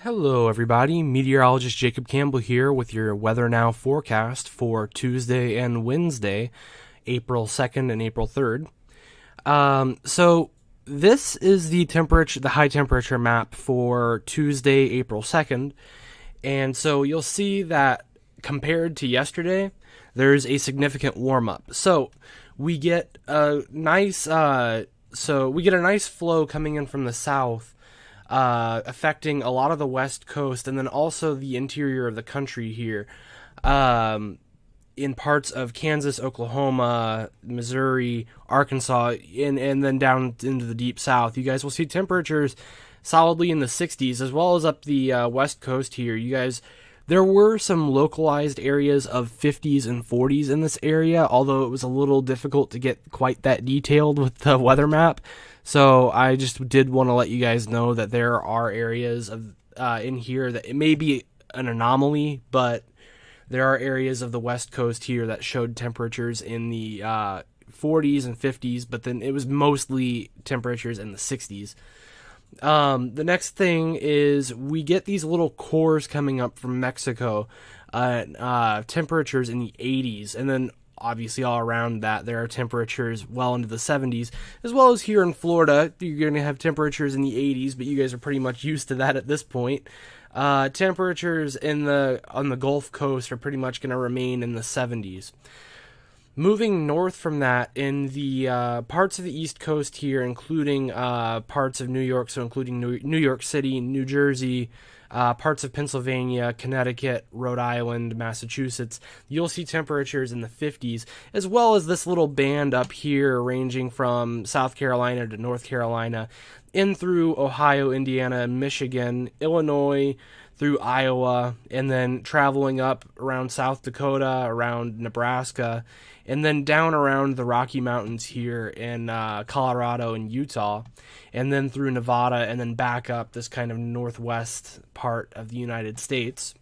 Hello, everybody. Meteorologist Jacob Campbell here with your WeatherNow forecast for Tuesday and Wednesday, April 2nd and April 3rd. So this is the high temperature map for Tuesday, April 2nd. And so you'll see that compared to yesterday, there's a significant warm up. So we get a nice flow coming in from the south, affecting a lot of the west coast and then also the interior of the country here, in parts of Kansas, Oklahoma, Missouri, Arkansas, and then down into the deep south. You guys will see temperatures solidly in the 60s, as well as up the west coast here. There were some localized areas of 50s and 40s in this area, although it was a little difficult to get quite that detailed with the weather map. So I just did want to let you guys know that there are areas of in here that it may be an anomaly, but there are areas of the west coast here that showed temperatures in the 40s and 50s, but then it was mostly temperatures in the 60s. The next thing is we get these little cores coming up from Mexico, temperatures in the 80s, and then obviously all around that there are temperatures well into the 70s, as well as here in Florida. You're going to have temperatures in the 80s, but you guys are pretty much used to that at this point. Temperatures on the Gulf Coast are pretty much going to remain in the 70s. Moving north from that, in the parts of the East Coast here, including parts of New York, so including New York City, New Jersey, parts of Pennsylvania, Connecticut, Rhode Island, Massachusetts, you'll see temperatures in the 50s, as well as this little band up here ranging from South Carolina to North Carolina, in through Ohio, Indiana, Michigan, Illinois, through Iowa, and then traveling up around South Dakota, around Nebraska, and then down around the Rocky Mountains here in Colorado and Utah, and then through Nevada, and then back up this kind of northwest part of the United States.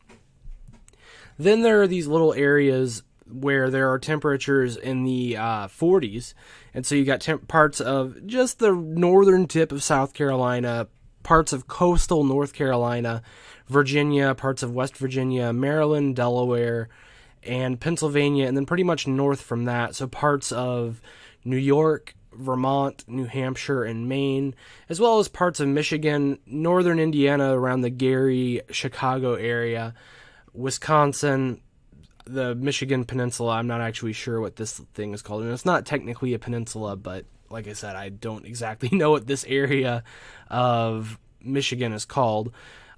Then there are these little areas where there are temperatures in the 40s, and so you got parts of just the northern tip of South Carolina, parts of coastal North Carolina, Virginia, parts of West Virginia, Maryland, Delaware, and Pennsylvania, and then pretty much north from that, so parts of New York, Vermont, New Hampshire, and Maine, as well as parts of Michigan, northern Indiana around the Gary, Chicago area, Wisconsin, the Michigan Peninsula. I'm not actually sure what this thing is called, and it's not technically a peninsula, but like I said, I don't exactly know what this area of Michigan is called.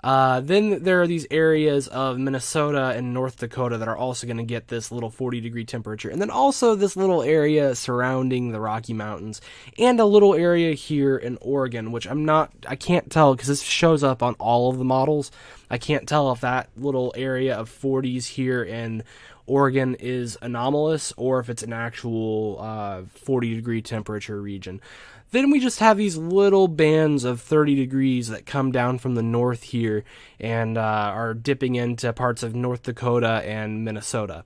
Then there are these areas of Minnesota and North Dakota that are also going to get this little 40-degree temperature. And then also this little area surrounding the Rocky Mountains, and a little area here in Oregon, which I can't tell because this shows up on all of the models. I can't tell if that little area of 40s here in Oregon is anomalous or if it's an actual 40-degree temperature region. Then we just have these little bands of 30 degrees that come down from the north here and are dipping into parts of North Dakota and Minnesota.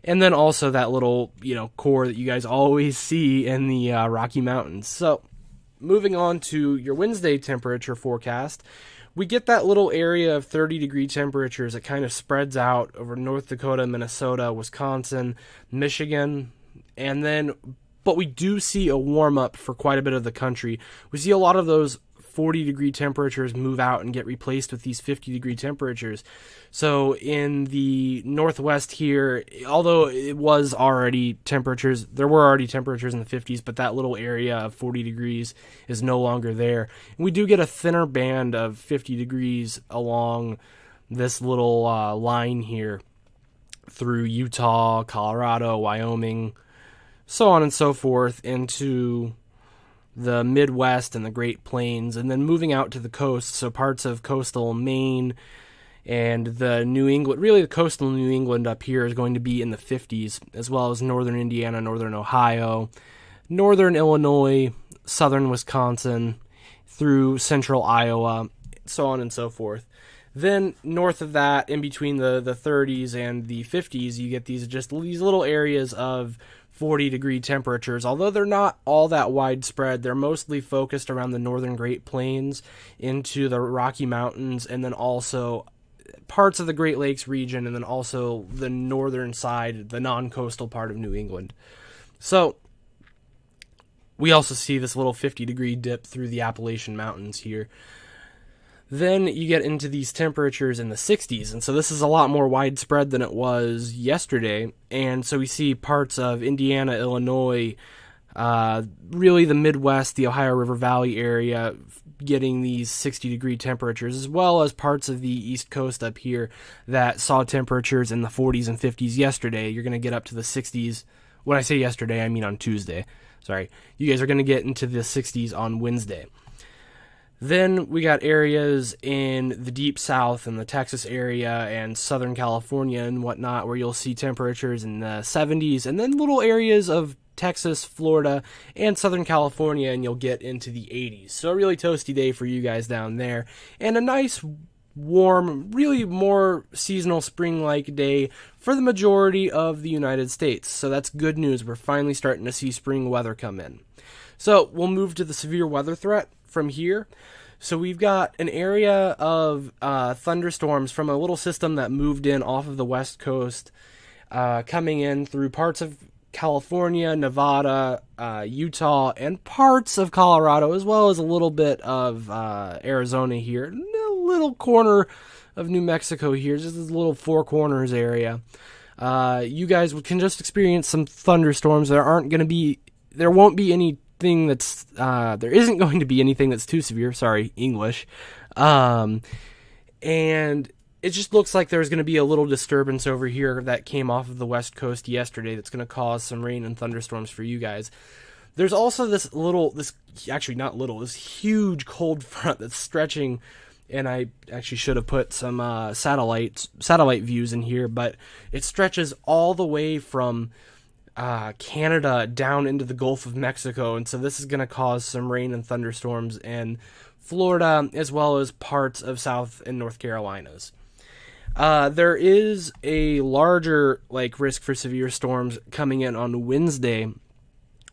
And then also that little, core that you guys always see in the Rocky Mountains. So moving on to your Wednesday temperature forecast, we get that little area of 30-degree temperatures that kind of spreads out over North Dakota, Minnesota, Wisconsin, Michigan, and then but we do see a warm-up for quite a bit of the country. We see a lot of those 40-degree temperatures move out and get replaced with these 50-degree temperatures. So in the northwest here, although there were already temperatures in the 50s, but that little area of 40 degrees is no longer there. And we do get a thinner band of 50 degrees along this little line here through Utah, Colorado, Wyoming, so on and so forth, into the Midwest and the Great Plains, and then moving out to the coast, so parts of coastal Maine and the New England, really the coastal New England up here is going to be in the 50s, as well as northern Indiana, northern Ohio, northern Illinois, southern Wisconsin, through central Iowa, so on and so forth. Then north of that, in between the 30s and the 50s, you get these little areas of 40-degree temperatures. Although they're not all that widespread, they're mostly focused around the northern Great Plains into the Rocky Mountains, and then also parts of the Great Lakes region, and then also the northern side, the non-coastal part of New England. So we also see this little 50-degree dip through the Appalachian Mountains here. Then you get into these temperatures in the 60s, and so this is a lot more widespread than it was yesterday. And so we see parts of Indiana, Illinois, really the Midwest, the Ohio River Valley area getting these 60-degree temperatures, as well as parts of the East Coast up here that saw temperatures in the 40s and 50s yesterday. You're going to get up to the 60s. When I say yesterday, I mean on Tuesday. Sorry. You guys are going to get into the 60s on Wednesday. Then we got areas in the Deep South and the Texas area and Southern California and whatnot where you'll see temperatures in the 70s, and then little areas of Texas, Florida, and Southern California, and you'll get into the 80s. So a really toasty day for you guys down there, and a nice, warm, really more seasonal spring-like day for the majority of the United States. So that's good news. We're finally starting to see spring weather come in. So we'll move to the severe weather threat from here. So we've got an area of thunderstorms from a little system that moved in off of the west coast, coming in through parts of California, Nevada, Utah, and parts of Colorado, as well as a little bit of Arizona here, and a little corner of New Mexico here, just this little Four Corners area. You guys can just experience some thunderstorms. There won't be anything that's there isn't going to be anything that's too severe. Sorry, English. And it just looks like there's going to be a little disturbance over here that came off of the west coast yesterday that's going to cause some rain and thunderstorms for you guys. There's also this huge cold front that's stretching, and I actually should have put some satellite views in here, but it stretches all the way from Canada down into the Gulf of Mexico, and so this is going to cause some rain and thunderstorms in Florida as well as parts of South and North Carolinas. There is a larger risk for severe storms coming in on Wednesday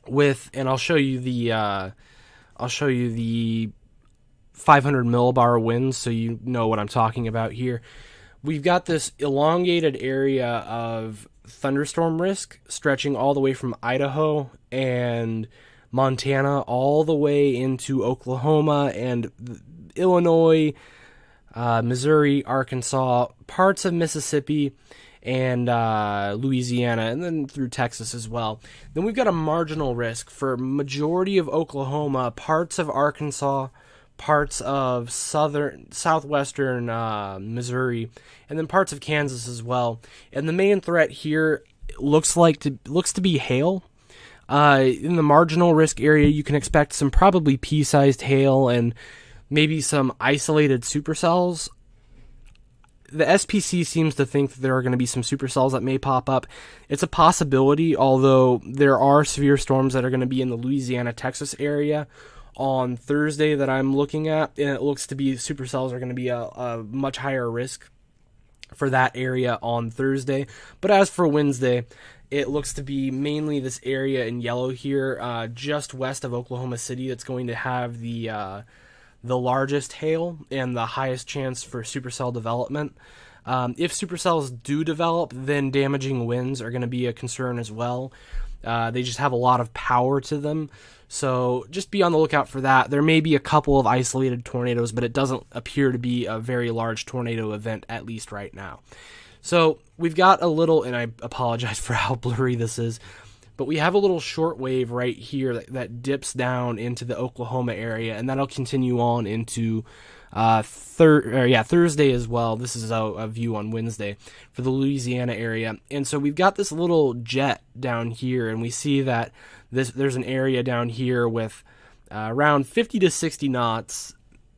and I'll show you the 500 millibar winds so you know what I'm talking about here. We've got this elongated area of thunderstorm risk stretching all the way from Idaho and Montana all the way into Oklahoma and Illinois, Missouri, Arkansas, parts of Mississippi, and Louisiana, and then through Texas as well. Then we've got a marginal risk for majority of Oklahoma, parts of Arkansas, parts of southwestern Missouri, and then parts of Kansas as well. And the main threat here looks to be hail. In the marginal risk area, you can expect some probably pea-sized hail and maybe some isolated supercells. The SPC seems to think that there are going to be some supercells that may pop up. It's a possibility, although there are severe storms that are going to be in the Louisiana, Texas area on Thursday that I'm looking at, and it looks to be supercells are going to be a much higher risk for that area on Thursday. But as for Wednesday, it looks to be mainly this area in yellow here, just west of Oklahoma City, that's going to have the largest hail and the highest chance for supercell development. If supercells do develop, then damaging winds are going to be a concern as well. They just have a lot of power to them, so just be on the lookout for that. There may be a couple of isolated tornadoes, but it doesn't appear to be a very large tornado event, at least right now. So we've got a little, and I apologize for how blurry this is, but we have a little shortwave right here that dips down into the Oklahoma area, and that'll continue on into Thursday as well. This is a view on Wednesday for the Louisiana area. And so we've got this little jet down here, and we see that there's an area down here with around 50 to 60 knots,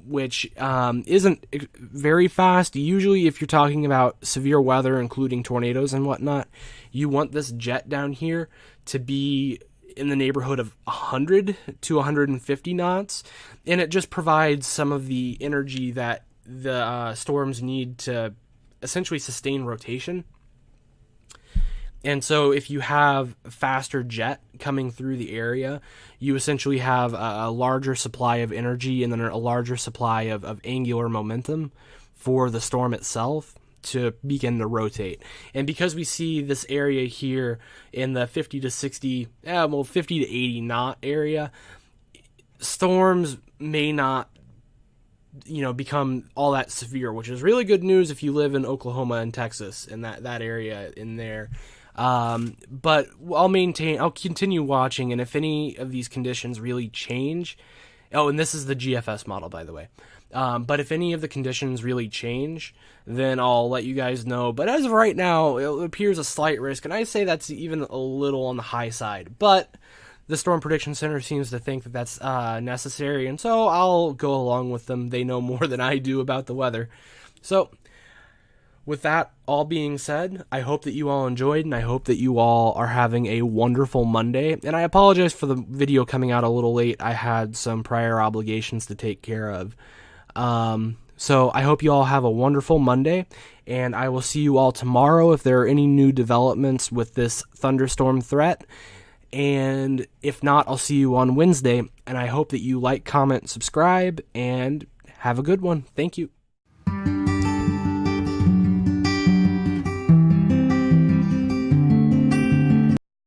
which isn't very fast. Usually if you're talking about severe weather, including tornadoes and whatnot, you want this jet down here to be in the neighborhood of 100 to 150 knots, and it just provides some of the energy that the storms need to essentially sustain rotation. And so if you have faster jet coming through the area, you essentially have a larger supply of energy and then a larger supply of angular momentum for the storm itself to begin to rotate. And because we see this area here in the 50 to 60, 50 to 80 knot area, storms may not become all that severe, which is really good news if you live in Oklahoma and Texas and that area in there. But I'll continue watching, and if any of these conditions really change, and this is the GFS model, by the way. But if any of the conditions really change, then I'll let you guys know. But as of right now, it appears a slight risk, and I say that's even a little on the high side. But the Storm Prediction Center seems to think that that's necessary, and so I'll go along with them. They know more than I do about the weather. So, with that all being said, I hope that you all enjoyed, and I hope that you all are having a wonderful Monday. And I apologize for the video coming out a little late. I had some prior obligations to take care of. So I hope you all have a wonderful Monday, and I will see you all tomorrow if there are any new developments with this thunderstorm threat. And if not, I'll see you on Wednesday, and I hope that you like, comment, subscribe, and have a good one. Thank you.